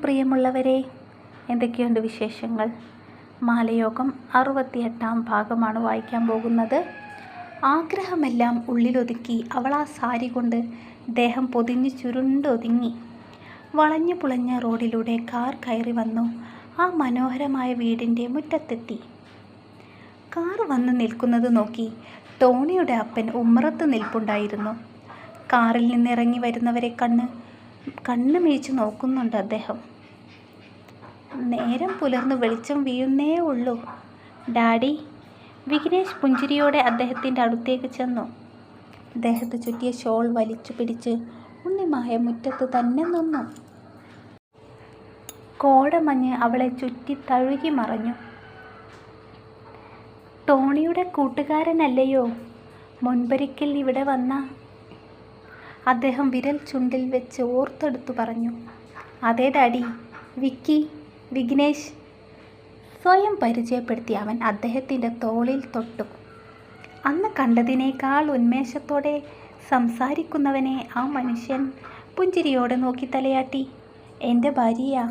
പ്രിയമുള്ളവരെ, എന്തൊക്കെയുണ്ട് വിശേഷങ്ങൾ? മാലയോഗം 68-ാം ഭാഗമാണ് വായിക്കാൻ പോകുന്നത്. ആഗ്രഹമെല്ലാം ഉള്ളിലൊതുക്കി അവൾ ആ സാരി കൊണ്ട് ദേഹം പൊതിഞ്ഞ് ചുരുണ്ടൊതുങ്ങി വളഞ്ഞു പുളഞ്ഞ റോഡിലൂടെ കാർ കയറി വന്നു ആ മനോഹരമായ വീടിൻ്റെ മുറ്റത്തെത്തി. കാർ വന്ന് നിൽക്കുന്നത് നോക്കി ടോണിയുടെ അപ്പൻ ഉമ്മറത്ത് നിൽപ്പുണ്ടായിരുന്നു. കാറിൽ നിന്നിറങ്ങി വരുന്നവരെ കണ്ണ് മിഴിച്ചു നോക്കുന്നുണ്ട് അദ്ദേഹം. നേരം പുലർന്ന് വെളിച്ചം വീഴുന്നേ ഉള്ളൂ. ഡാഡി, വിഘ്നേഷ് പുഞ്ചിരിയോടെ അദ്ദേഹത്തിൻ്റെ അടുത്തേക്ക് ചെന്നു. ദേഹത്ത് ചുറ്റിയ ഷോൾ വലിച്ചു പിടിച്ച് ഉണ്ണിമായ മുറ്റത്ത് തന്നെ നിന്നു. കോടമഞ്ഞ് അവളെ ചുറ്റി തഴുകി മറഞ്ഞു. ടോണിയുടെ കൂട്ടുകാരനല്ലയോ മുൻപൊരിക്കൽ ഇവിടെ വന്ന? അദ്ദേഹം വിരൽ ചുണ്ടിൽ വെച്ച് ഓർത്തെടുത്തു പറഞ്ഞു. അതെ ഡാഡി, വിഘ്നേഷ് സ്വയം പരിചയപ്പെടുത്തി അവൻ അദ്ദേഹത്തിൻ്റെ തോളിൽ തൊട്ടു. അന്ന് കണ്ടതിനേക്കാൾ ഉന്മേഷത്തോടെ സംസാരിക്കുന്നവനെ ആ മനുഷ്യൻ പുഞ്ചിരിയോടെ നോക്കി തലയാട്ടി. എൻ്റെ ഭാര്യയാ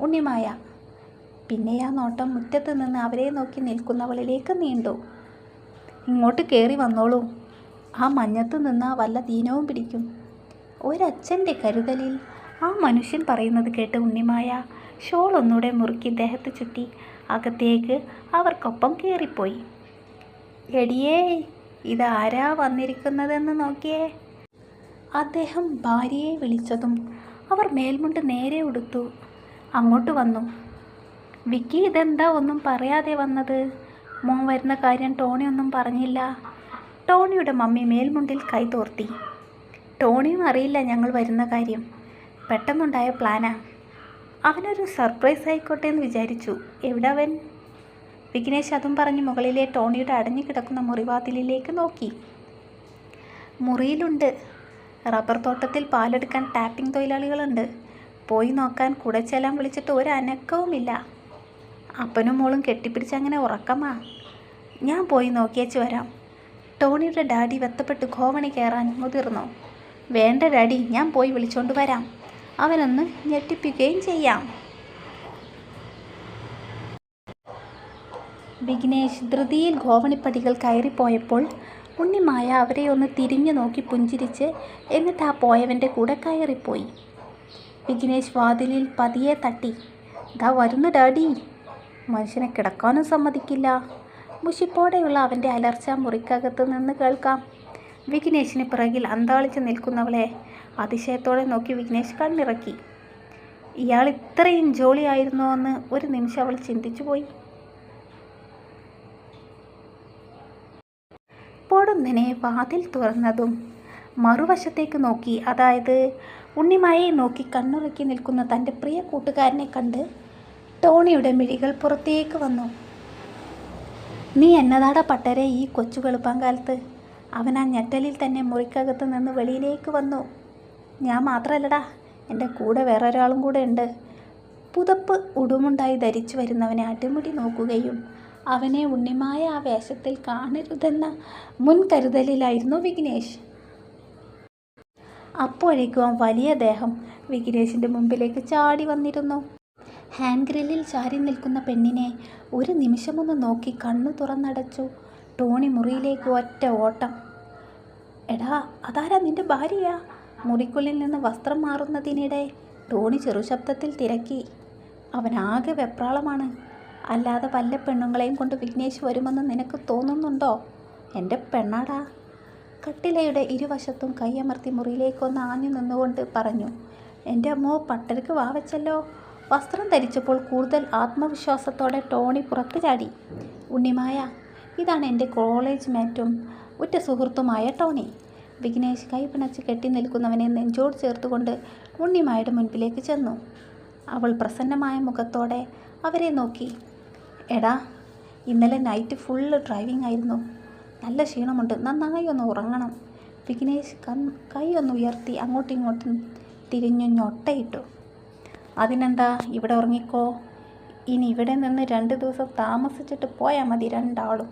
ഉണ്ണിമായ. പിന്നെ ആ നോട്ടം മുറ്റത്ത് നിന്ന് അവരെ നോക്കി നിൽക്കുന്നവളിലേക്ക് നീണ്ടു. ഇങ്ങോട്ട് കയറി വന്നോളൂ, ആ മഞ്ഞത്ത് നിന്ന് വല്ല ദീനവും പിടിക്കും. ഒരച്ഛൻ്റെ കരുതലിൽ ആ മനുഷ്യൻ പറയുന്നത് കേട്ട് ഉണ്ണിമായ ഷോൾ ഒന്നുകൂടെ മുറുക്കി ദേഹത്ത് ചുറ്റി അകത്തേക്ക് അവർക്കൊപ്പം കയറിപ്പോയി. എടിയേ, ഇതാരാ വന്നിരിക്കുന്നതെന്ന് നോക്കിയേ. അദ്ദേഹം ഭാര്യയെ വിളിച്ചതും അവർ മേൽമുണ്ട് നേരെ ഉടുത്തു അങ്ങോട്ട് വന്നു. വിക്കി, ഇതെന്താ ഒന്നും പറയാതെ വന്നത്? മോൻ വരുന്ന കാര്യം ടോണി ഒന്നും പറഞ്ഞില്ല. ടോണിയുടെ മമ്മി മേൽമുണ്ടിൽ കൈതോർത്തി. ടോണിയും അറിയില്ല ഞങ്ങൾ വരുന്ന കാര്യം. പെട്ടെന്നുണ്ടായ പ്ലാനാ. അവനൊരു സർപ്രൈസ് ആയിക്കോട്ടെ എന്ന് വിചാരിച്ചു. എവിടെ അവൻ? വിഘ്നേഷ് അതും പറഞ്ഞ് മുകളിലെ ടോണിയുടെ അടഞ്ഞു കിടക്കുന്ന മുറിവാതിലിലേക്ക് നോക്കി. മുറിയിലുണ്ട്. റബ്ബർ തോട്ടത്തിൽ പാലെടുക്കാൻ ടാപ്പിംഗ് തൊഴിലാളികളുണ്ട്. പോയി നോക്കാൻ കുടച്ചെല്ലാം വിളിച്ചിട്ട് ഒരു അനക്കവുമില്ല. അപ്പനും മോളും കെട്ടിപ്പിടിച്ച് അങ്ങനെ ഉറക്കമാ. ഞാൻ പോയി നോക്കിയേച്ച് വരാം. ടോണിയുടെ ഡാഡി വെത്തപ്പെട്ട് ഖോവണി കയറാൻ മുതിർന്നു. വേണ്ട ഡാഡി, ഞാൻ പോയി വിളിച്ചോണ്ട് വരാം. അവനൊന്ന് ഞെട്ടിപ്പിക്കുകയും ചെയ്യാം. വിഘ്നേഷ് ധൃതിയിൽ ഖോവണിപ്പടികൾ കയറിപ്പോയപ്പോൾ ഉണ്ണിമായ അവരെ ഒന്ന് തിരിഞ്ഞു നോക്കി പുഞ്ചിരിച്ച് എന്നിട്ട് ആ പോയവൻ്റെ കൂടെ കയറിപ്പോയി. വിഘ്നേഷ് വാതിലിൽ പതിയെ തട്ടി. ദാ വരുന്നു ഡാഡി. മനുഷ്യനെ കിടക്കാനും സമ്മതിക്കില്ല. മുഷിപ്പോടെയുള്ള അവൻ്റെ അലർച്ച മുറിക്കകത്ത് നിന്ന് കേൾക്കാം. വിഘ്നേഷിന് പിറകിൽ അന്താളിച്ച് നിൽക്കുന്നവളെ അതിശയത്തോടെ നോക്കി വിഘ്നേഷ് കണ്ണിറക്കി. ഇയാൾ ഇത്രയും ജോളിയായിരുന്നോ എന്ന് ഒരു നിമിഷം അവൾ ചിന്തിച്ചു പോയി. പൊടുന്നനെ വാതിൽ തുറന്നതും മറുവശത്തേക്ക് നോക്കി, അതായത് ഉണ്ണിമായെ നോക്കി കണ്ണുറക്കി നിൽക്കുന്ന തൻ്റെ പ്രിയ കൂട്ടുകാരനെ കണ്ട് ടോണിയുടെ മിഴികൾ പുറത്തേക്ക് വന്നു. നീ എന്നതാടാ പട്ടരെ ഈ കൊച്ചു വെളുപ്പാങ്കാലത്ത്? അവൻ ആ ഞെട്ടലിൽ തന്നെ മുറിക്കകത്ത് നിന്ന് വെളിയിലേക്ക് വന്നു. ഞാൻ മാത്രമല്ലടാ, എൻ്റെ കൂടെ വേറൊരാളും കൂടെ ഉണ്ട്. പുതപ്പ് ഉടുമുണ്ടായി ധരിച്ചു വരുന്നവനെ അടിമുടി നോക്കുകയും അവനെ ഉണ്ണിമായ ആ വേഷത്തിൽ കാണരുതെന്ന മുൻകരുതലിലായിരുന്നു വിഘ്നേഷ്. അപ്പോഴേക്കും വലിയ ദേഹം വിഘ്നേഷിൻ്റെ മുമ്പിലേക്ക് ചാടി വന്നിരുന്നു. ഹാൻഡ് ഗ്രില്ലിൽ ചാരി നിൽക്കുന്ന പെണ്ണിനെ ഒരു നിമിഷമൊന്ന് നോക്കി കണ്ണു തുറന്നടച്ചു. ടോണി മുറിയിലേക്ക് ഒറ്റ ഓട്ടം. എടാ, അതാരാ? നിൻ്റെ ഭാര്യയാ? മുറിക്കുള്ളിൽ നിന്ന് വസ്ത്രം മാറുന്നതിനിടെ ടോണി ചെറുശബ്ദത്തിൽ തിരക്കി. അവനാകെ വെപ്രാളമാണ്. അല്ലാതെ വല്ല പെണ്ണുങ്ങളെയും കൊണ്ട് വിഘ്നേഷ് വരുമെന്ന് നിനക്ക് തോന്നുന്നുണ്ടോ? എൻ്റെ പെണ്ണാടാ. കട്ടിലയുടെ ഇരുവശത്തും കൈയമർത്തി മുറിയിലേക്കൊന്ന് ആഞ്ഞു നിന്നുകൊണ്ട് പറഞ്ഞു. എൻ്റെ അമ്മോ, പട്ടർക്ക് വാവച്ചല്ലോ. വസ്ത്രം ധരിച്ചപ്പോൾ കൂടുതൽ ആത്മവിശ്വാസത്തോടെ ടോണി പുറത്തു ചാടി. ഉണ്ണിമായ, ഇതാണ് എൻ്റെ കോളേജ് മേറ്റും ഉറ്റ സുഹൃത്തുമായ ടോണി. വിഘ്നേഷ് കൈ പിണച്ച് കെട്ടി നിൽക്കുന്നവനെ നെഞ്ചോട് ചേർത്തുകൊണ്ട് ഉണ്ണിമായുടെ മുൻപിലേക്ക് ചെന്നു. അവൾ പ്രസന്നമായ മുഖത്തോടെ അവരെ നോക്കി. എടാ, ഇന്നലെ നൈറ്റ് ഫുള്ള് ഡ്രൈവിംഗ് ആയിരുന്നു. നല്ല ക്ഷീണമുണ്ട്. നന്നായി ഒന്ന് ഉറങ്ങണം. വിഘ്നേഷ് കൈ ഒന്ന് ഉയർത്തി അങ്ങോട്ടും ഇങ്ങോട്ടും തിരിഞ്ഞു ഞൊട്ടയിട്ടു. അതിനെന്താ, ഇവിടെ ഉറങ്ങിക്കോ. ഇനി ഇവിടെ നിന്ന് 2 ദിവസം താമസിച്ചിട്ട് പോയാൽ മതി രണ്ടാളും.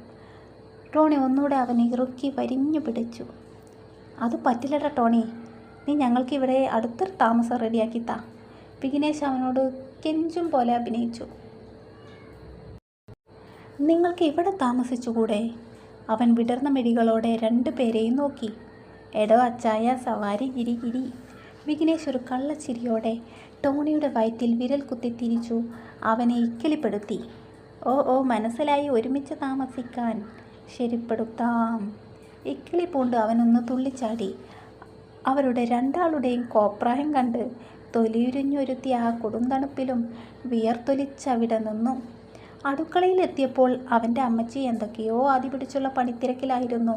ടോണി ഒന്നുകൂടെ അവനെ ഇറുക്കി വരിഞ്ഞു പിടിച്ചു. അത് പറ്റില്ലടാ ടോണി, നീ ഞങ്ങൾക്ക് ഇവിടെ അടുത്തൊരു താമസം റെഡിയാക്കി താ. വിഘ്നേഷ് അവനോട് കെഞ്ചും പോലെ അഭിനയിച്ചു. നിങ്ങൾക്ക് ഇവിടെ താമസിച്ചുകൂടെ? അവൻ വിടർന്ന മിഴികളോടെ രണ്ടുപേരെയും നോക്കി. എടോ അച്ചായ, സവാരി ഗിരി ഗിരി. വിഘ്നേഷ് ഒരു കള്ളച്ചിരിയോടെ ടോണിയുടെ വയറ്റിൽ വിരൽ കുത്തി തിരിച്ചു അവനെ ഇക്കിളിപ്പെടുത്തി. ഓ ഓ, മനസ്സിലായി, ഒരുമിച്ച് താമസിക്കാൻ. ശരിപ്പെടുത്താം. ഇക്കിളി പൂണ്ട് അവനൊന്ന് തുള്ളിച്ചാടി. അവരുടെ രണ്ടാളുടെയും കോപ്രായം കണ്ട് തൊലിയുരിഞ്ഞൊരുത്തി ആ കൊടുന്തണുപ്പിലും വിയർത്തൊലിച്ചവിടെ നിന്നു. അടുക്കളയിലെത്തിയപ്പോൾ അവൻ്റെ അമ്മച്ചി എന്തൊക്കെയോ ആദി പിടിച്ചുള്ള പണിത്തിരക്കിലായിരുന്നു.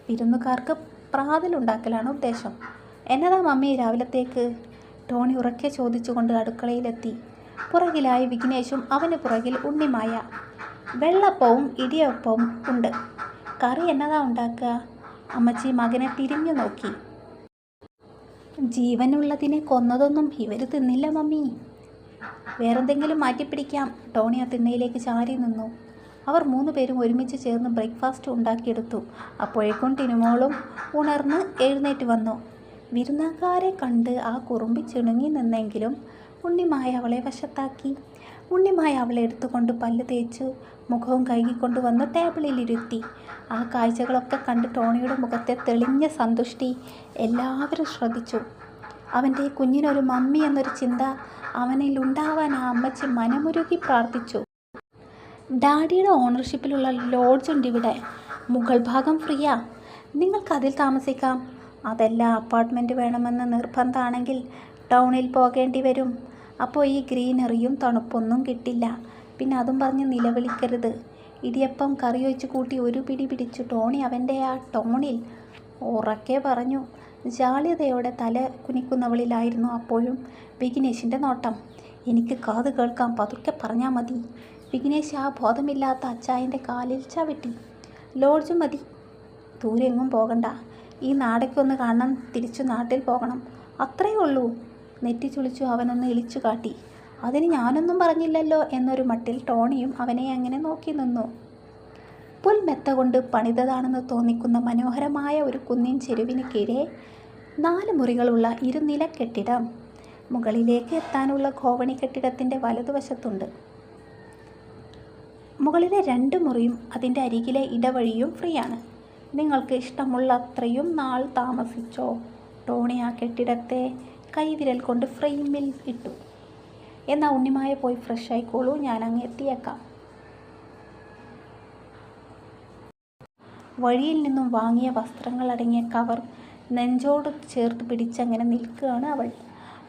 വിരുന്നുകാർക്ക് പ്രാതലുണ്ടാക്കലാണ് ഉദ്ദേശം. എന്നതാ മമ്മി രാവിലത്തേക്ക്? ടോണി ഉറക്കെ ചോദിച്ചുകൊണ്ട് അടുക്കളയിലെത്തി. പുറകിലായി വിഘ്നേഷും അവന് പുറകിൽ ഉണ്ണിമായ. വെള്ളപ്പവും ഇടിയപ്പവും ഉണ്ട്. കറി എന്നതാ ഉണ്ടാക്കുക? അമ്മച്ചി മകനെ തിരിഞ്ഞു നോക്കി. ജീവനുള്ളതിനെ കൊന്നതൊന്നും ഇവർ തിന്നില്ല മമ്മി. വേറെന്തെങ്കിലും മാറ്റിപ്പിടിക്കാം. ടോണി ആ തിണ്ണയിലേക്ക് ചാരി നിന്നു. അവർ 3 പേരും ഒരുമിച്ച് ചേർന്ന് ബ്രേക്ക്ഫാസ്റ്റ് ഉണ്ടാക്കിയെടുത്തു. അപ്പോഴേക്കും ടിനുമോളും ഉണർന്ന് എഴുന്നേറ്റ് വന്നു. വിരുന്നുകാരെ കണ്ട് ആ കുറുമ്പി ചിണുങ്ങി നിന്നെങ്കിലും ഉണ്ണിമായ അവളെ വശത്താക്കി. ഉണ്ണിമായ അവളെ എടുത്തുകൊണ്ട് പല്ല് തേച്ച് മുഖവും കഴുകിക്കൊണ്ട് വന്ന് ടേബിളിലിരുത്തി. ആ കാഴ്ചകളൊക്കെ കണ്ട് ടോണിയുടെ മുഖത്തെ തെളിഞ്ഞ സന്തുഷ്ടി എല്ലാവരും ശ്രദ്ധിച്ചു. അവൻ്റെ കുഞ്ഞിനൊരു മമ്മി എന്നൊരു ചിന്ത അവനിൽ ഉണ്ടാവാൻ ആ അമ്മച്ചി മനമുരുകി പ്രാർത്ഥിച്ചു. ഡാഡിയുടെ ഓണർഷിപ്പിലുള്ള ലോഡ്ജുണ്ട് ഇവിടെ. മുകൾ ഭാഗം ഫ്രീയാ. നിങ്ങൾക്കതിൽ താമസിക്കാം. അതല്ല, അപ്പാർട്ട്മെൻറ്റ് വേണമെന്ന് നിർബന്ധമാണെങ്കിൽ ടൗണിൽ പോകേണ്ടി വരും. അപ്പോൾ ഈ ഗ്രീനറിയും തണുപ്പൊന്നും കിട്ടില്ല. പിന്നെ അതും പറഞ്ഞ് നിലവിളിക്കരുത്. ഇടിയപ്പം കറി ഒഴിച്ച് കൂട്ടി ഒരു പിടി പിടിച്ചു ടോണി അവൻ്റെ ആ ടോണിൽ ഉറക്കെ പറഞ്ഞു. ജാള്യതയോടെ തല കുനിക്കുന്നവളിലായിരുന്നു അപ്പോഴും വിഘ്നേഷിൻ്റെ നോട്ടം. എനിക്ക് കാത് കേൾക്കാം, പതുക്കെ പറഞ്ഞാൽ മതി. വിഘ്നേഷ് ആ ബോധമില്ലാത്ത അച്ചായൻ്റെ കാലിൽ ചവിട്ടി. ലോഡ്ജ് മതി, ദൂരെ എങ്ങും പോകണ്ട. ഈ നാടൊക്കെ കാണാൻ തിരിച്ചു നാട്ടിൽ പോകണം, അത്രയേ ഉള്ളൂ. നെറ്റി ചുളിച്ചു അവനൊന്ന് ഇളിച്ചു കാട്ടി. അതിന് ഞാനൊന്നും പറഞ്ഞില്ലല്ലോ എന്നൊരു മട്ടിൽ ടോണിയും അവനെ അങ്ങനെ നോക്കി നിന്നു. പുൽമെത്ത കൊണ്ട് പണിതതാണെന്ന് തോന്നിക്കുന്ന മനോഹരമായ ഒരു കുന്നിൻ ചെരുവിന് കീഴെ 4 മുറികളുള്ള ഇരുനില കെട്ടിടം. മുകളിലേക്ക് എത്താനുള്ള കോവണി കെട്ടിടത്തിൻ്റെ വലതുവശത്തുണ്ട്. മുകളിലെ 2 മുറിയും അതിൻ്റെ അരികിലെ ഇടവഴിയും ഫ്രീയാണ്. നിങ്ങൾക്ക് ഇഷ്ടമുള്ള അത്രയും നാൾ താമസിച്ചോ. ടോണി ആ കെട്ടിടത്തെ കൈവിരൽ കൊണ്ട് ഫ്രെയിമിൽ ഇട്ടു. എന്നാൽ ഉണ്ണിമായ പോയി ഫ്രഷ് ആയിക്കോളൂ, ഞാൻ അങ്ങ് എത്തിയേക്കാം. വഴിയിൽ നിന്നും വാങ്ങിയ വസ്ത്രങ്ങളടങ്ങിയ കവർ നെഞ്ചോട് ചേർത്ത് പിടിച്ചങ്ങനെ നിൽക്കുകയാണ് അവൾ.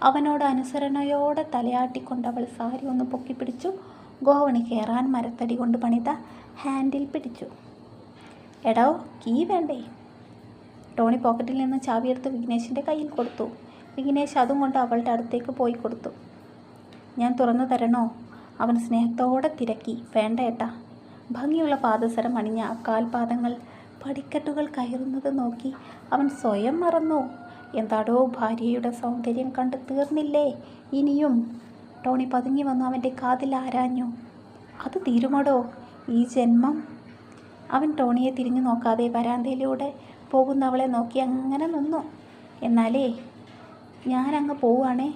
അവനോട് അനുസരണയോടെ തലയാട്ടിക്കൊണ്ട് അവൾ സാരി ഒന്ന് പൊക്കിപ്പിടിച്ചു. ഗോവണി കയറാൻ മരത്തടി കൊണ്ട് പണിത ഹാൻഡിൽ പിടിച്ചു. എടോ, കീ വേണ്ടേ? ടോണി പോക്കറ്റിൽ നിന്ന് ചാവിയെടുത്ത് വിഘ്നേഷിൻ്റെ കയ്യിൽ കൊടുത്തു. വിഘ്നേഷ് അതും കൊണ്ട് അവളുടെ അടുത്തേക്ക് പോയി കൊടുത്തു. ഞാൻ തുറന്നു തരണോ? അവൻ സ്നേഹത്തോടെ തിരക്കി. വേണ്ട ഏട്ടാ. ഭംഗിയുള്ള പാദസരം അണിഞ്ഞ കാൽപാദങ്ങൾ പടിക്കെട്ടുകൾ കയറുന്നത് നോക്കി അവൻ സ്വയം മറന്നു. എന്താടോ, ഭാര്യയുടെ സൗന്ദര്യം കണ്ട് തീർന്നില്ലേ ഇനിയും? ടോണി പതുങ്ങി വന്നു അവൻ്റെ കാതിൽ ആരാഞ്ഞു. അത് തീരുമടോ ഈ ജന്മം? അവൻ ടോണിയെ തിരിഞ്ഞു നോക്കാതെ വരാന്തയിലൂടെ പോകുന്നവളെ നോക്കി അങ്ങനെ നിന്നു. എന്നാലേ ഞാനങ്ങ് പോവുകയാണേ.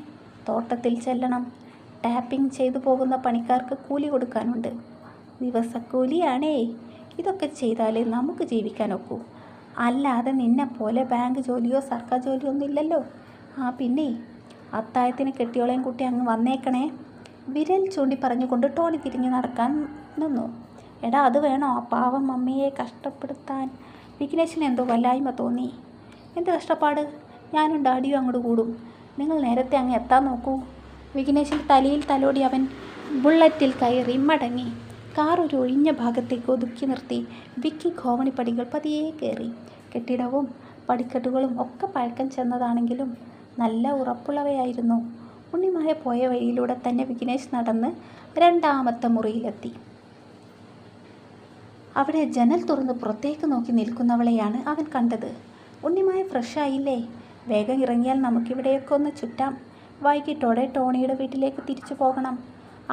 തോട്ടത്തിൽ ചെല്ലണം. ടാപ്പിംഗ് ചെയ്തു പോകുന്ന പണിക്കാർക്ക് കൂലി കൊടുക്കാനുണ്ട്. ദിവസക്കൂലിയാണേ. ഇതൊക്കെ ചെയ്താലേ നമുക്ക് ജീവിക്കാനൊക്കൂ. അല്ലാതെ നിന്നെപ്പോലെ ബാങ്ക് ജോലിയോ സർക്കാർ ജോലിയോ ഒന്നും ഇല്ലല്ലോ. പിന്നെ അത്തായത്തിന് കെട്ടിയോളയും കൂട്ടി അങ്ങ് വന്നേക്കണേ. വിരൽ ചൂണ്ടി പറഞ്ഞുകൊണ്ട് ടോണി തിരിഞ്ഞു നടക്കാൻ നിന്നു. എടാ, അത് വേണോ? ആ പാവം മമ്മിയെ കഷ്ടപ്പെടുത്താൻ വിഘ്നേഷിന് എന്തോ വല്ലായ്മ തോന്നി. എന്ത് കഷ്ടപ്പാട്? ഞാനും ഡാഡിയും അങ്ങോട്ട് കൂടും. നിങ്ങൾ നേരത്തെ അങ്ങ് എത്താൻ നോക്കൂ. വിഘ്നേഷിൻ്റെ തലയിൽ തലോടി അവൻ ബുള്ളറ്റിൽ കയറി മടങ്ങി. കാർ ഒരു ഒഴിഞ്ഞ ഭാഗത്തേക്ക് ഒതുക്കി നിർത്തി വിക്കി കോവണിപ്പടികൾ പതിയെ കയറി. കെട്ടിടവും പടിക്കെട്ടുകളും ഒക്കെ പഴക്കം ചെന്നതാണെങ്കിലും നല്ല ഉറപ്പുള്ളവയായിരുന്നു. ഉണ്ണിമായ പോയ വഴിയിലൂടെ തന്നെ വിഘ്നേഷ് നടന്ന് 2ാമത്തെ മുറിയിലെത്തി. അവിടെ ജനൽ തുറന്ന് പുറത്തേക്ക് നോക്കി നിൽക്കുന്നവളെയാണ് അവൻ കണ്ടത്. ഉണ്ണിമായ ഫ്രഷായില്ലേ? വേഗം ഇറങ്ങിയാൽ നമുക്കിവിടെയൊക്കെ ഒന്ന് ചുറ്റാം. വൈകിട്ടോടെ ടോണിയുടെ വീട്ടിലേക്ക് തിരിച്ചു പോകണം.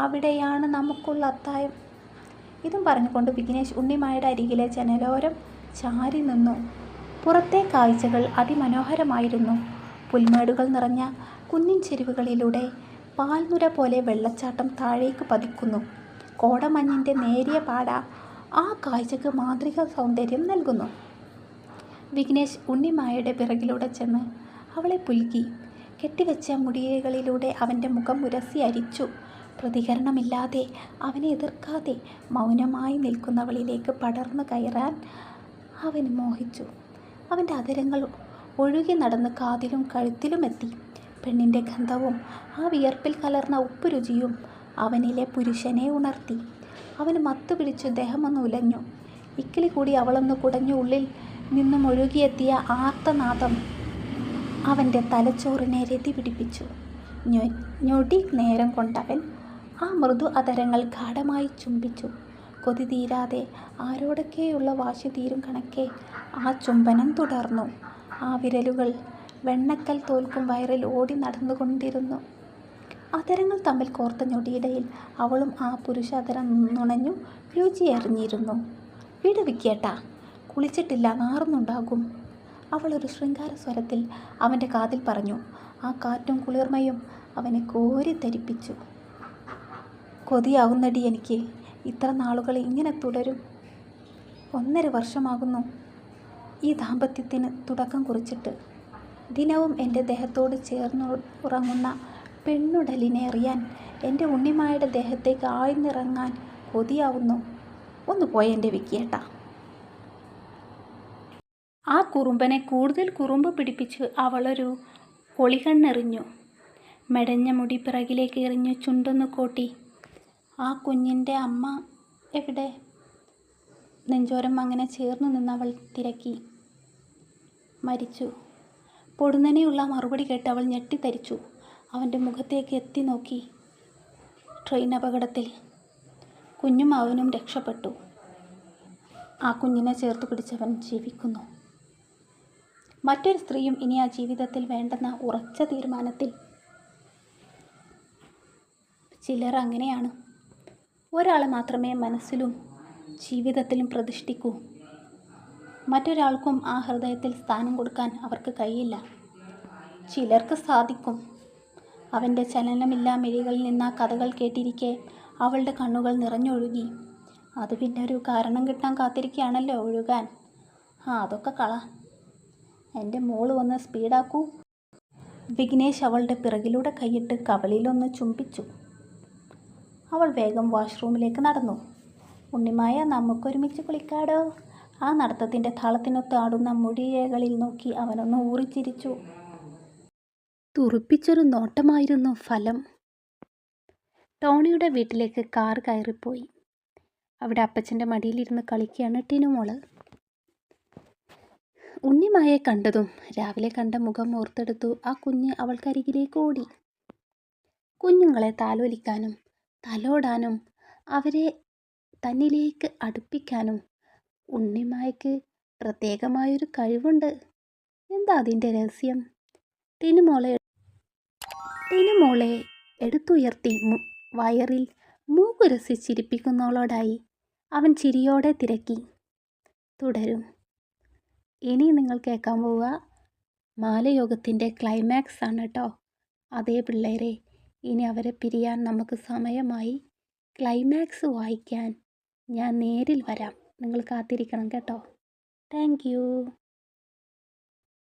അവിടെയാണ് നമുക്കുള്ള അത്തായം. ഇതും പറഞ്ഞുകൊണ്ട് വിഘ്നേഷ് ഉണ്ണിമായുടെ അരികിലെ ജനലോരം ചാരി നിന്നു. പുറത്തെ കാഴ്ചകൾ അതിമനോഹരമായിരുന്നു. പുൽമേടുകൾ നിറഞ്ഞ കുന്നിൻ ചെരുവുകളിലൂടെ പാൽനുര പോലെ വെള്ളച്ചാട്ടം താഴേക്ക് പതിക്കുന്നു. കോടമഞ്ഞിൻ്റെ നേരിയ പാട ആ കാഴ്ചയ്ക്ക് മാന്ത്രിക സൗന്ദര്യം നൽകുന്നു. വിഘ്നേഷ് ഉണ്ണിമായയുടെ പിറകിലൂടെ ചെന്ന് അവളെ പുൽകി. കെട്ടിവെച്ച മുടികളിലൂടെ അവൻ്റെ മുഖം ഉരസി അരിച്ചു. പ്രതികരണമില്ലാതെ, അവനെ എതിർക്കാതെ മൗനമായി നിൽക്കുന്നവളിലേക്ക് പടർന്നു കയറാൻ അവൻ മോഹിച്ചു. അവൻ്റെ അധരങ്ങൾ ഒഴുകി നടന്ന് കാതിലും കഴുത്തിലുമെത്തി. പെണ്ണിൻ്റെ ഗന്ധവും ആ വിയർപ്പിൽ കലർന്ന ഉപ്പ് രുചിയും അവനിലെ പുരുഷനെ ഉണർത്തി. അവന് മത്തു പിടിച്ചു. ദേഹമൊന്ന് ഉലഞ്ഞു. ഇക്കിളി കൂടി അവളൊന്ന് കുടഞ്ഞു. ഉള്ളിൽ നിന്നും ഒഴുകിയെത്തിയ ആർത്തനാദം അവൻ്റെ തലച്ചോറിനെ രതി പിടിപ്പിച്ചു. ഞൊടി നേരം കൊണ്ടവൻ ആ മൃദു അധരങ്ങൾ ഗാഢമായി ചുംബിച്ചു. കൊതി തീരാതെ, ആരോടൊക്കെയുള്ള വാശി തീരും കണക്കെ ആ ചുംബനം തുടർന്നു. ആ വിരലുകൾ വെണ്ണക്കൽ തോൽക്കും വയറിൽ ഓടി നടന്നുകൊണ്ടിരുന്നു. അധരങ്ങൾ തമ്മിൽ കോർത്ത ഞൊടിയിടയിൽ അവളും ആ പുരുഷ അധരം നുണഞ്ഞു രുചിയറിഞ്ഞിരുന്നു. "വീട് വിക്കേട്ടാ, കുളിച്ചിട്ടില്ല, നാറുന്നുണ്ടാകും," അവളൊരു ശൃംഗാര സ്വരത്തിൽ അവൻ്റെ കാതിൽ പറഞ്ഞു. ആ കാറ്റും കുളിർമയും അവനെ കോരിത്തരിപ്പിച്ചു. "കൊതിയാവുന്നടി എനിക്ക്. ഇത്ര നാളുകൾ ഇങ്ങനെ തുടരും. 1.5 വർഷമാകുന്നു ഈ ദാമ്പത്യത്തിന് തുടക്കം കുറിച്ചിട്ട്. ദിനവും എൻ്റെ ദേഹത്തോട് ചേർന്ന് ഉറങ്ങുന്ന പെണ്ണുടലിനെ അറിയാൻ, എൻ്റെ ഉണ്ണിമായുടെ ദേഹത്തേക്ക് ആഴ്ന്നിറങ്ങാൻ കൊതിയാവുന്നു. ഒന്ന് പോയ എൻ്റെ വിക്കിയേട്ടാ." ആ കുറുമ്പനെ കൂടുതൽ കുറുമ്പ് പിടിപ്പിച്ച് അവളൊരു ഒളികണ്ണെറിഞ്ഞു. മെടഞ്ഞ മുടി പിറകിലേക്ക് എറിഞ്ഞു ചുണ്ടൊന്ന് കോട്ടി. "ആ കുഞ്ഞിൻ്റെ അമ്മ എവിടെ?" നെഞ്ചോരം അങ്ങനെ ചേർന്നു നിന്നവൾ തിരക്കി. "മരിച്ചു." പൊടുന്നനെയുള്ള മറുപടി കേട്ട് അവൾ ഞെട്ടിത്തരിച്ചു. അവൻ്റെ മുഖത്തേക്ക് എത്തി നോക്കി. "ട്രെയിൻ അപകടത്തിൽ." "കുഞ്ഞും അവനും രക്ഷപ്പെട്ടു." ആ കുഞ്ഞിനെ ചേർത്ത് പിടിച്ചവൻ ജീവിക്കുന്നു. മറ്റൊരു സ്ത്രീയും ഇനി ആ ജീവിതത്തിൽ വേണ്ടെന്ന ഉറച്ച തീരുമാനത്തിൽ. ചിലർ അങ്ങനെയാണ്. ഒരാളെ മാത്രമേ മനസ്സിലും ജീവിതത്തിലും പ്രതിഷ്ഠിക്കൂ. മറ്റൊരാൾക്കും ആ ഹൃദയത്തിൽ സ്ഥാനം കൊടുക്കാൻ അവർക്ക് കഴിയില്ല. ചിലർക്ക് സാധിക്കും. അവൻ്റെ ചലനമില്ലാ മിഴികളിൽ നിന്ന കഥകൾ കേട്ടിരിക്കെ അവളുടെ കണ്ണുകൾ നിറഞ്ഞൊഴുകി. "അത് പിന്നെ ഒരു കാരണം കിട്ടാൻ കാത്തിരിക്കുകയാണല്ലോ ഒഴുകാൻ." അതൊക്കെ കള. എൻ്റെ മോള് ഒന്ന് സ്പീഡാക്കൂ." വിഘ്നേഷ് അവളുടെ പിറകിലൂടെ കൈയിട്ട് കവളിലൊന്ന് ചുംബിച്ചു. അവൾ വേഗം വാഷ്റൂമിലേക്ക് നടന്നു. "ഉണ്ണിമായ, നമുക്കൊരുമിച്ച് കുളിക്കാടോ?" ആ നടത്തത്തിൻ്റെ താളത്തിനൊത്ത് ആടുന്ന മുടിയിഴകളിൽ നോക്കി അവനൊന്ന് ഊറിച്ചിരിച്ചു. തുറിപ്പിച്ചൊരു നോട്ടമായിരുന്നു ഫലം. ടോണിയുടെ വീട്ടിലേക്ക് കാർ കയറിപ്പോയി. അവിടെ അപ്പച്ചൻ്റെ മടിയിലിരുന്ന് കളിക്കുകയാണ് ടിനുമോള്. ഉണ്ണിമായെ കണ്ടതും രാവിലെ കണ്ട മുഖം ഓർത്തെടുത്തു ആ കുഞ്ഞ് അവൾക്കരികിലേക്ക് ഓടി. കുഞ്ഞുങ്ങളെ താലോലിക്കാനും തലോടാനും അവരെ തന്നിലേക്ക് അടുപ്പിക്കാനും ഉണ്ണിമായ്ക്ക് പ്രത്യേകമായൊരു കഴിവുണ്ട്. എന്താ അതിൻ്റെ രഹസ്യം? ടിനുമോളെ എടുത്തുയർത്തി വയറിൽ മൂക്കുരസി ചിരിപ്പിക്കുന്നവളോടായി അവൻ ചിരിയോടെ തിരക്കി. തുടരും. ഇനി നിങ്ങൾ കേൾക്കാൻ പോവുക മാലയോഗത്തിൻ്റെ ക്ലൈമാക്സ് ആണ് കേട്ടോ. അതേ പിള്ളേരെ, ഇനി അവരെ പിരിയാൻ നമുക്ക് സമയമായി. ക്ലൈമാക്സ് വായിക്കാൻ ഞാൻ നേരിൽ വരാം. നിങ്ങൾ കാത്തിരിക്കണം കേട്ടോ. Thank you.